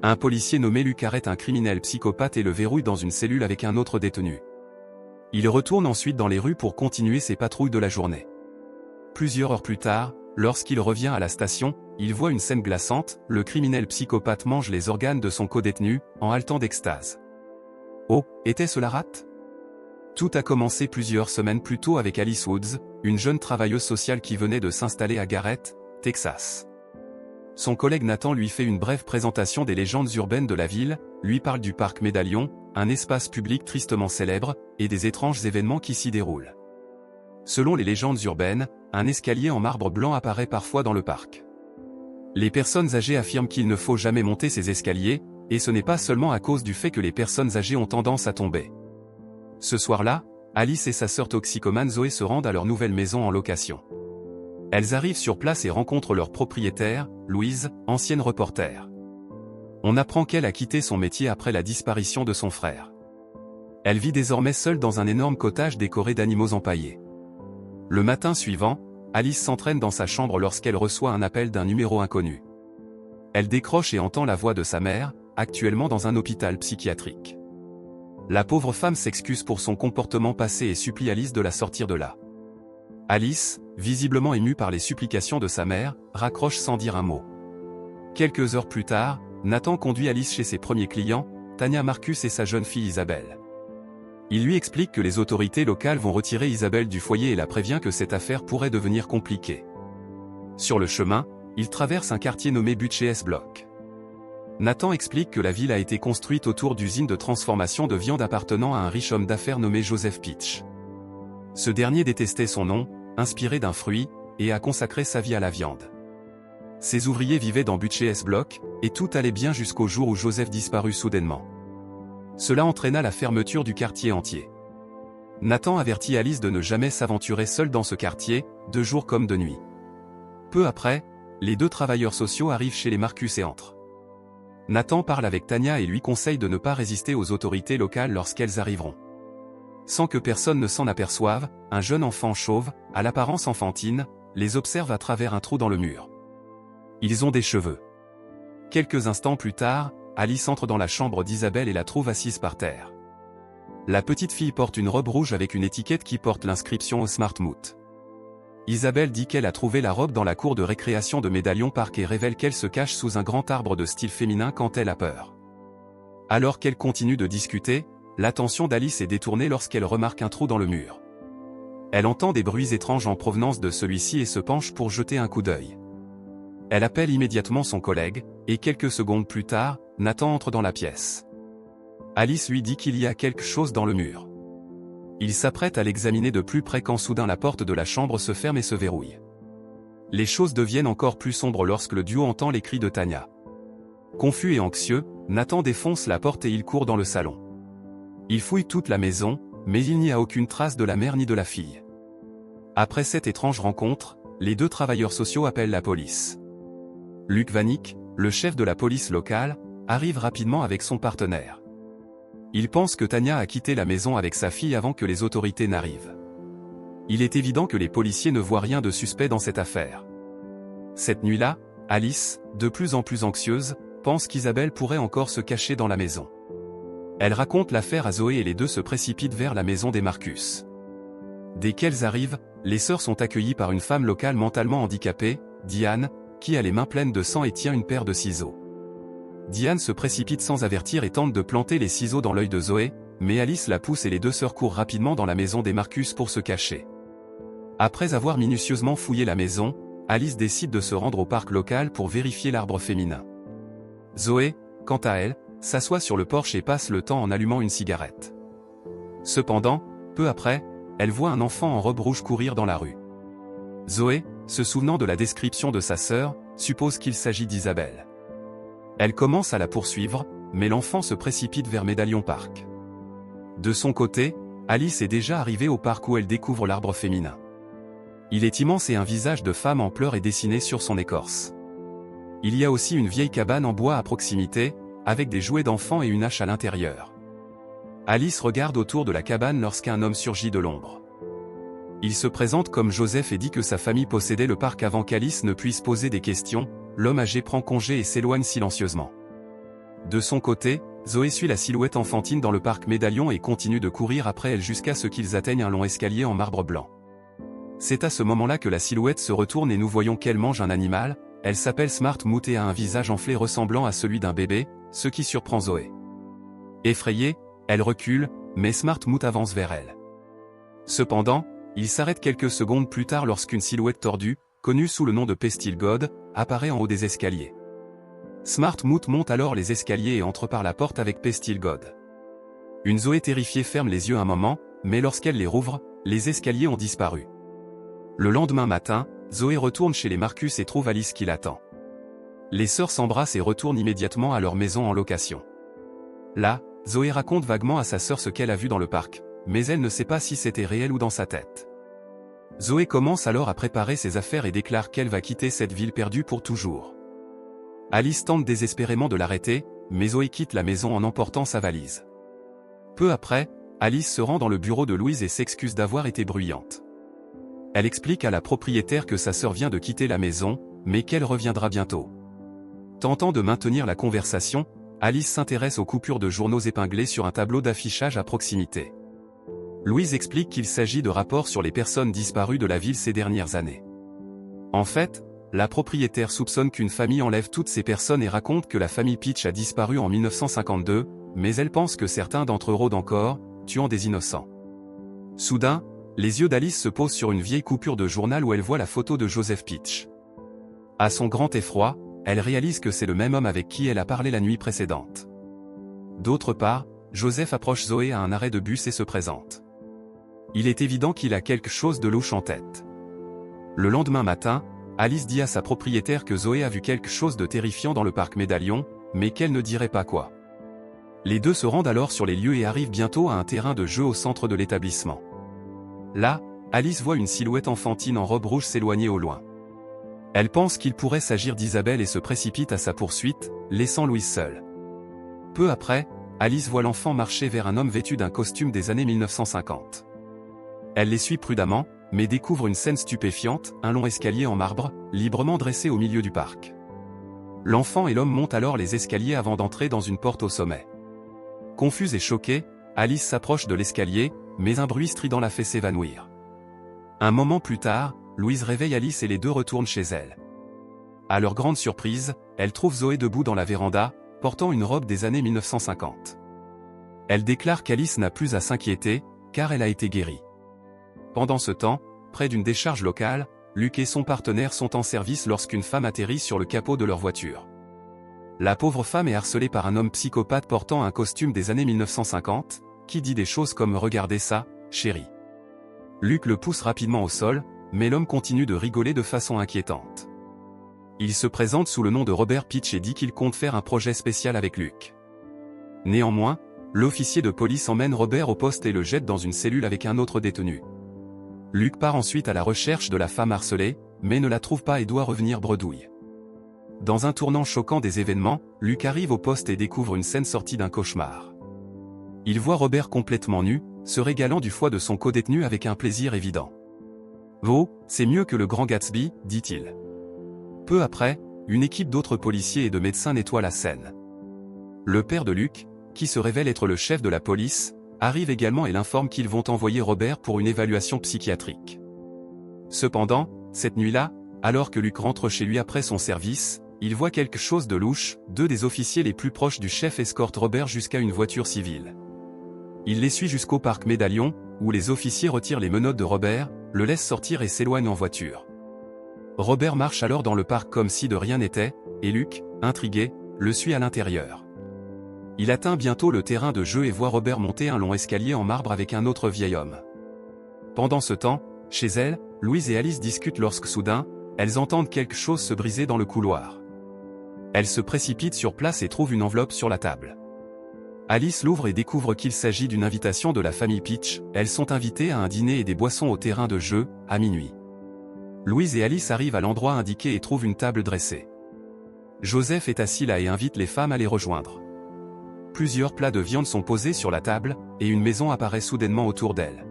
Un policier nommé Luc arrête un criminel psychopathe et le verrouille dans une cellule avec un autre détenu. Il retourne ensuite dans les rues pour continuer ses patrouilles de la journée. Plusieurs heures plus tard, lorsqu'il revient à la station, il voit une scène glaçante, le criminel psychopathe mange les organes de son codétenu, en haletant d'extase. Oh, était-ce la rate? Tout a commencé plusieurs semaines plus tôt avec Alice Woods, une jeune travailleuse sociale qui venait de s'installer à Garrett, Texas. Son collègue Nathan lui fait une brève présentation des légendes urbaines de la ville, lui parle du parc Médaillon, un espace public tristement célèbre, et des étranges événements qui s'y déroulent. Selon les légendes urbaines, un escalier en marbre blanc apparaît parfois dans le parc. Les personnes âgées affirment qu'il ne faut jamais monter ces escaliers, et ce n'est pas seulement à cause du fait que les personnes âgées ont tendance à tomber. Ce soir-là, Alice et sa sœur toxicomane Zoé se rendent à leur nouvelle maison en location. Elles arrivent sur place et rencontrent leur propriétaire, Louise, ancienne reporter. On apprend qu'elle a quitté son métier après la disparition de son frère. Elle vit désormais seule dans un énorme cottage décoré d'animaux empaillés. Le matin suivant, Alice s'entraîne dans sa chambre lorsqu'elle reçoit un appel d'un numéro inconnu. Elle décroche et entend la voix de sa mère, actuellement dans un hôpital psychiatrique. La pauvre femme s'excuse pour son comportement passé et supplie Alice de la sortir de là. Alice, visiblement émue par les supplications de sa mère, raccroche sans dire un mot. Quelques heures plus tard, Nathan conduit Alice chez ses premiers clients, Tanya Marcus et sa jeune fille Isabelle. Il lui explique que les autorités locales vont retirer Isabelle du foyer et la prévient que cette affaire pourrait devenir compliquée. Sur le chemin, il traverse un quartier nommé Butches Block. Nathan explique que la ville a été construite autour d'usines de transformation de viande appartenant à un riche homme d'affaires nommé Joseph Pitch. Ce dernier détestait son nom, inspiré d'un fruit, et a consacré sa vie à la viande. Ses ouvriers vivaient dans Butches Block, et tout allait bien jusqu'au jour où Joseph disparut soudainement. Cela entraîna la fermeture du quartier entier. Nathan avertit Alice de ne jamais s'aventurer seule dans ce quartier, de jour comme de nuit. Peu après, les deux travailleurs sociaux arrivent chez les Marcus et entrent. Nathan parle avec Tanya et lui conseille de ne pas résister aux autorités locales lorsqu'elles arriveront. Sans que personne ne s'en aperçoive, un jeune enfant chauve, à l'apparence enfantine, les observe à travers un trou dans le mur. Ils ont des cheveux. Quelques instants plus tard, Alice entre dans la chambre d'Isabelle et la trouve assise par terre. La petite fille porte une robe rouge avec une étiquette qui porte l'inscription Smart Moot. Isabelle dit qu'elle a trouvé la robe dans la cour de récréation de Médaillon Park et révèle qu'elle se cache sous un grand arbre de style féminin quand elle a peur. Alors qu'elle continue de discuter, l'attention d'Alice est détournée lorsqu'elle remarque un trou dans le mur. Elle entend des bruits étranges en provenance de celui-ci et se penche pour jeter un coup d'œil. Elle appelle immédiatement son collègue, et quelques secondes plus tard, Nathan entre dans la pièce. Alice lui dit qu'il y a quelque chose dans le mur. Il s'apprête à l'examiner de plus près quand soudain la porte de la chambre se ferme et se verrouille. Les choses deviennent encore plus sombres lorsque le duo entend les cris de Tanya. Confus et anxieux, Nathan défonce la porte et il court dans le salon. Il fouille toute la maison, mais il n'y a aucune trace de la mère ni de la fille. Après cette étrange rencontre, les deux travailleurs sociaux appellent la police. Luc Vanik, le chef de la police locale, arrive rapidement avec son partenaire. Il pense que Tanya a quitté la maison avec sa fille avant que les autorités n'arrivent. Il est évident que les policiers ne voient rien de suspect dans cette affaire. Cette nuit-là, Alice, de plus en plus anxieuse, pense qu'Isabelle pourrait encore se cacher dans la maison. Elle raconte l'affaire à Zoé et les deux se précipitent vers la maison des Marcus. Dès qu'elles arrivent, les sœurs sont accueillies par une femme locale mentalement handicapée, Diane, qui a les mains pleines de sang et tient une paire de ciseaux. Diane se précipite sans avertir et tente de planter les ciseaux dans l'œil de Zoé, mais Alice la pousse et les deux sœurs courent rapidement dans la maison des Marcus pour se cacher. Après avoir minutieusement fouillé la maison, Alice décide de se rendre au parc local pour vérifier l'arbre féminin. Zoé, quant à elle, s'assoit sur le porche et passe le temps en allumant une cigarette. Cependant, peu après, elle voit un enfant en robe rouge courir dans la rue. Zoé, se souvenant de la description de sa sœur, suppose qu'il s'agit d'Isabelle. Elle commence à la poursuivre, mais l'enfant se précipite vers Médaillon Park. De son côté, Alice est déjà arrivée au parc où elle découvre l'arbre féminin. Il est immense et un visage de femme en pleurs est dessiné sur son écorce. Il y a aussi une vieille cabane en bois à proximité, avec des jouets d'enfants et une hache à l'intérieur. Alice regarde autour de la cabane lorsqu'un homme surgit de l'ombre. Il se présente comme Joseph et dit que sa famille possédait le parc avant qu'Alice ne puisse poser des questions. L'homme âgé prend congé et s'éloigne silencieusement. De son côté, Zoé suit la silhouette enfantine dans le parc Médaillon et continue de courir après elle jusqu'à ce qu'ils atteignent un long escalier en marbre blanc. C'est à ce moment-là que la silhouette se retourne et nous voyons qu'elle mange un animal. Elle s'appelle Smart Moot et a un visage enflé ressemblant à celui d'un bébé, ce qui surprend Zoé. Effrayée, elle recule, mais Smart Moot avance vers elle. Cependant, il s'arrête quelques secondes plus tard lorsqu'une silhouette tordue, connue sous le nom de Pestil God, apparaît en haut des escaliers. Smart Moot monte alors les escaliers et entre par la porte avec Pestil God. Une Zoé terrifiée ferme les yeux un moment, mais lorsqu'elle les rouvre, les escaliers ont disparu. Le lendemain matin, Zoé retourne chez les Marcus et trouve Alice qui l'attend. Les sœurs s'embrassent et retournent immédiatement à leur maison en location. Là, Zoé raconte vaguement à sa sœur ce qu'elle a vu dans le parc, mais elle ne sait pas si c'était réel ou dans sa tête. Zoé commence alors à préparer ses affaires et déclare qu'elle va quitter cette ville perdue pour toujours. Alice tente désespérément de l'arrêter, mais Zoé quitte la maison en emportant sa valise. Peu après, Alice se rend dans le bureau de Louise et s'excuse d'avoir été bruyante. Elle explique à la propriétaire que sa sœur vient de quitter la maison, mais qu'elle reviendra bientôt. Tentant de maintenir la conversation, Alice s'intéresse aux coupures de journaux épinglés sur un tableau d'affichage à proximité. Louise explique qu'il s'agit de rapports sur les personnes disparues de la ville ces dernières années. En fait, la propriétaire soupçonne qu'une famille enlève toutes ces personnes et raconte que la famille Peach a disparu en 1952, mais elle pense que certains d'entre eux rôdent encore, tuant des innocents. Soudain, les yeux d'Alice se posent sur une vieille coupure de journal où elle voit la photo de Joseph Peach. À son grand effroi, elle réalise que c'est le même homme avec qui elle a parlé la nuit précédente. D'autre part, Joseph approche Zoé à un arrêt de bus et se présente. Il est évident qu'il a quelque chose de louche en tête. Le lendemain matin, Alice dit à sa propriétaire que Zoé a vu quelque chose de terrifiant dans le parc Médaillon, mais qu'elle ne dirait pas quoi. Les deux se rendent alors sur les lieux et arrivent bientôt à un terrain de jeu au centre de l'établissement. Là, Alice voit une silhouette enfantine en robe rouge s'éloigner au loin. Elle pense qu'il pourrait s'agir d'Isabelle et se précipite à sa poursuite, laissant Louise seule. Peu après, Alice voit l'enfant marcher vers un homme vêtu d'un costume des années 1950. Elle les suit prudemment, mais découvre une scène stupéfiante, un long escalier en marbre, librement dressé au milieu du parc. L'enfant et l'homme montent alors les escaliers avant d'entrer dans une porte au sommet. Confuse et choquée, Alice s'approche de l'escalier, mais un bruit strident la fait s'évanouir. Un moment plus tard, Louise réveille Alice et les deux retournent chez elle. À leur grande surprise, elle trouve Zoé debout dans la véranda, portant une robe des années 1950. Elle déclare qu'Alice n'a plus à s'inquiéter, car elle a été guérie. Pendant ce temps, près d'une décharge locale, Luc et son partenaire sont en service lorsqu'une femme atterrit sur le capot de leur voiture. La pauvre femme est harcelée par un homme psychopathe portant un costume des années 1950, qui dit des choses comme « Regardez ça, chérie ». Luc le pousse rapidement au sol, mais l'homme continue de rigoler de façon inquiétante. Il se présente sous le nom de Robert Peach et dit qu'il compte faire un projet spécial avec Luc. Néanmoins, l'officier de police emmène Robert au poste et le jette dans une cellule avec un autre détenu. Luc part ensuite à la recherche de la femme harcelée, mais ne la trouve pas et doit revenir bredouille. Dans un tournant choquant des événements, Luc arrive au poste et découvre une scène sortie d'un cauchemar. Il voit Robert complètement nu, se régalant du foie de son codétenu avec un plaisir évident. « Oh, c'est mieux que le Grand Gatsby », dit-il. Peu après, une équipe d'autres policiers et de médecins nettoie la scène. Le père de Luc, qui se révèle être le chef de la police, arrive également et l'informe qu'ils vont envoyer Robert pour une évaluation psychiatrique. Cependant, cette nuit-là, alors que Luc rentre chez lui après son service, il voit quelque chose de louche. Deux des officiers les plus proches du chef escortent Robert jusqu'à une voiture civile. Il les suit jusqu'au parc Médaillon, où les officiers retirent les menottes de Robert, le laissent sortir et s'éloignent en voiture. Robert marche alors dans le parc comme si de rien n'était, et Luc, intrigué, le suit à l'intérieur. Il atteint bientôt le terrain de jeu et voit Robert monter un long escalier en marbre avec un autre vieil homme. Pendant ce temps, chez elle, Louise et Alice discutent lorsque soudain, elles entendent quelque chose se briser dans le couloir. Elles se précipitent sur place et trouvent une enveloppe sur la table. Alice l'ouvre et découvre qu'il s'agit d'une invitation de la famille Peach. Elles sont invitées à un dîner et des boissons au terrain de jeu, à minuit. Louise et Alice arrivent à l'endroit indiqué et trouvent une table dressée. Joseph est assis là et invite les femmes à les rejoindre. Plusieurs plats de viande sont posés sur la table, et une maison apparaît soudainement autour d'elle.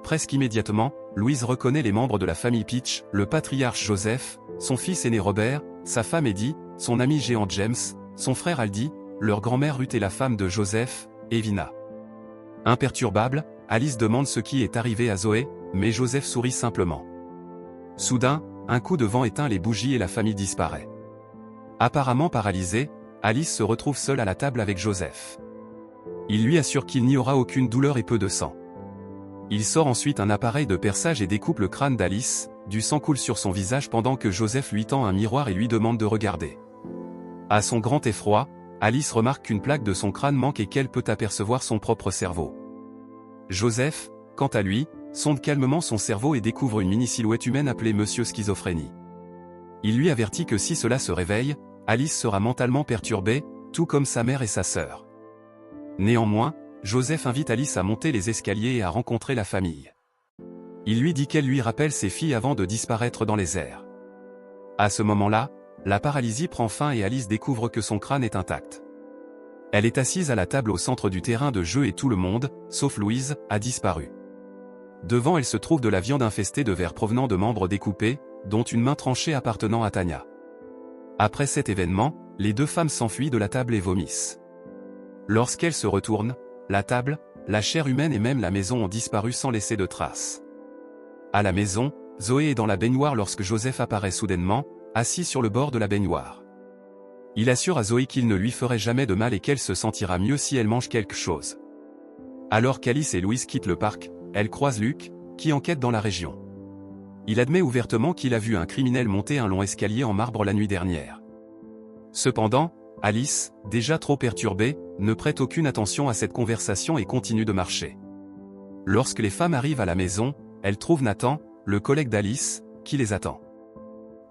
Presque immédiatement, Louise reconnaît les membres de la famille Peach, le patriarche Joseph, son fils aîné Robert, sa femme Eddie, son ami géant James, son frère Aldi, leur grand-mère Ruth est la femme de Joseph, Evina. Imperturbable, Alice demande ce qui est arrivé à Zoé, mais Joseph sourit simplement. Soudain, un coup de vent éteint les bougies et la famille disparaît. Apparemment paralysée, Alice se retrouve seule à la table avec Joseph. Il lui assure qu'il n'y aura aucune douleur et peu de sang. Il sort ensuite un appareil de perçage et découpe le crâne d'Alice, du sang coule sur son visage pendant que Joseph lui tend un miroir et lui demande de regarder. À son grand effroi, Alice remarque qu'une plaque de son crâne manque et qu'elle peut apercevoir son propre cerveau. Joseph, quant à lui, sonde calmement son cerveau et découvre une mini-silhouette humaine appelée Monsieur Schizophrénie. Il lui avertit que si cela se réveille, Alice sera mentalement perturbée, tout comme sa mère et sa sœur. Néanmoins, Joseph invite Alice à monter les escaliers et à rencontrer la famille. Il lui dit qu'elle lui rappelle ses filles avant de disparaître dans les airs. À ce moment-là, la paralysie prend fin et Alice découvre que son crâne est intact. Elle est assise à la table au centre du terrain de jeu et tout le monde, sauf Louise, a disparu. Devant elle se trouve de la viande infestée de vers provenant de membres découpés, dont une main tranchée appartenant à Tania. Après cet événement, les deux femmes s'enfuient de la table et vomissent. Lorsqu'elles se retournent, la table, la chair humaine et même la maison ont disparu sans laisser de traces. À la maison, Zoé est dans la baignoire lorsque Joseph apparaît soudainement, assis sur le bord de la baignoire. Il assure à Zoé qu'il ne lui ferait jamais de mal et qu'elle se sentira mieux si elle mange quelque chose. Alors qu'Alice et Louise quittent le parc, elles croisent Luc, qui enquête dans la région. Il admet ouvertement qu'il a vu un criminel monter un long escalier en marbre la nuit dernière. Cependant, Alice, déjà trop perturbée, ne prête aucune attention à cette conversation et continue de marcher. Lorsque les femmes arrivent à la maison, elles trouvent Nathan, le collègue d'Alice, qui les attend.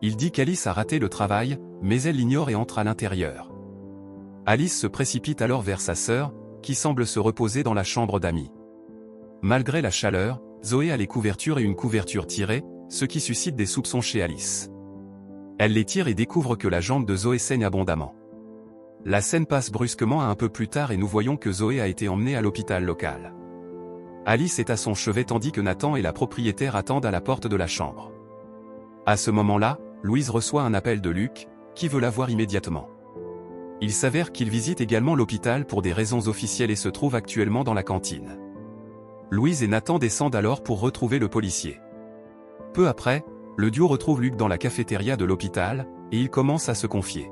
Il dit qu'Alice a raté le travail, mais elle l'ignore et entre à l'intérieur. Alice se précipite alors vers sa sœur, qui semble se reposer dans la chambre d'amis. Malgré la chaleur, Zoé a les couvertures et une couverture tirée, ce qui suscite des soupçons chez Alice. Elle les tire et découvre que la jambe de Zoé saigne abondamment. La scène passe brusquement à un peu plus tard et nous voyons que Zoé a été emmenée à l'hôpital local. Alice est à son chevet tandis que Nathan et la propriétaire attendent à la porte de la chambre. À ce moment-là, Louise reçoit un appel de Luc, qui veut la voir immédiatement. Il s'avère qu'il visite également l'hôpital pour des raisons officielles et se trouve actuellement dans la cantine. Louise et Nathan descendent alors pour retrouver le policier. Peu après, le duo retrouve Luc dans la cafétéria de l'hôpital, et il commence à se confier.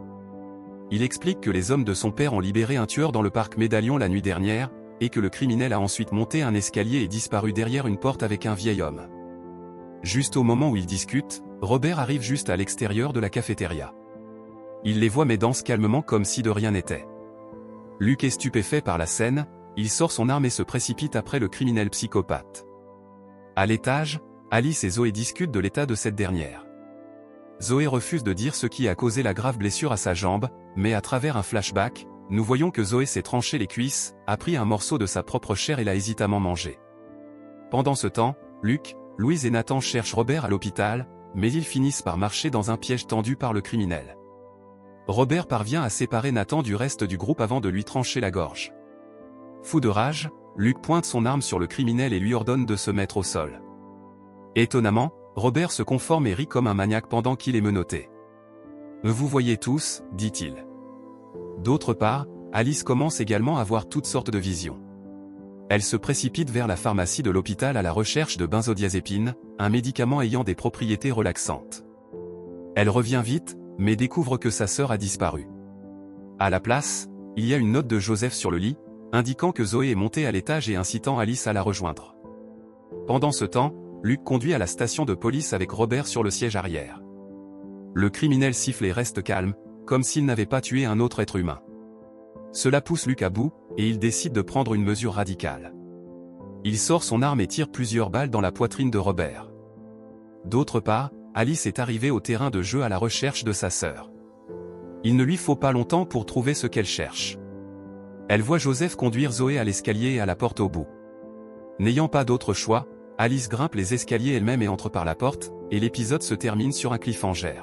Il explique que les hommes de son père ont libéré un tueur dans le parc Médaillon la nuit dernière, et que le criminel a ensuite monté un escalier et disparu derrière une porte avec un vieil homme. Juste au moment où ils discutent, Robert arrive juste à l'extérieur de la cafétéria. Il les voit mais danse calmement comme si de rien n'était. Luc est stupéfait par la scène, il sort son arme et se précipite après le criminel psychopathe. À l'étage, Alice et Zoé discutent de l'état de cette dernière. Zoé refuse de dire ce qui a causé la grave blessure à sa jambe, mais à travers un flashback, nous voyons que Zoé s'est tranché les cuisses, a pris un morceau de sa propre chair et l'a hésitamment mangé. Pendant ce temps, Luc, Louise et Nathan cherchent Robert à l'hôpital, mais ils finissent par marcher dans un piège tendu par le criminel. Robert parvient à séparer Nathan du reste du groupe avant de lui trancher la gorge. Fou de rage, Luc pointe son arme sur le criminel et lui ordonne de se mettre au sol. Étonnamment, Robert se conforme et rit comme un maniaque pendant qu'il est menotté. « Vous voyez tous, dit-il. » D'autre part, Alice commence également à voir toutes sortes de visions. Elle se précipite vers la pharmacie de l'hôpital à la recherche de benzodiazépine, un médicament ayant des propriétés relaxantes. Elle revient vite, mais découvre que sa sœur a disparu. À la place, il y a une note de Joseph sur le lit, indiquant que Zoé est montée à l'étage et incitant Alice à la rejoindre. Pendant ce temps, Luc conduit à la station de police avec Robert sur le siège arrière. Le criminel siffle et reste calme, comme s'il n'avait pas tué un autre être humain. Cela pousse Luc à bout, et il décide de prendre une mesure radicale. Il sort son arme et tire plusieurs balles dans la poitrine de Robert. D'autre part, Alice est arrivée au terrain de jeu à la recherche de sa sœur. Il ne lui faut pas longtemps pour trouver ce qu'elle cherche. Elle voit Joseph conduire Zoé à l'escalier et à la porte au bout. N'ayant pas d'autre choix, Alice grimpe les escaliers elle-même et entre par la porte, et l'épisode se termine sur un cliffhanger.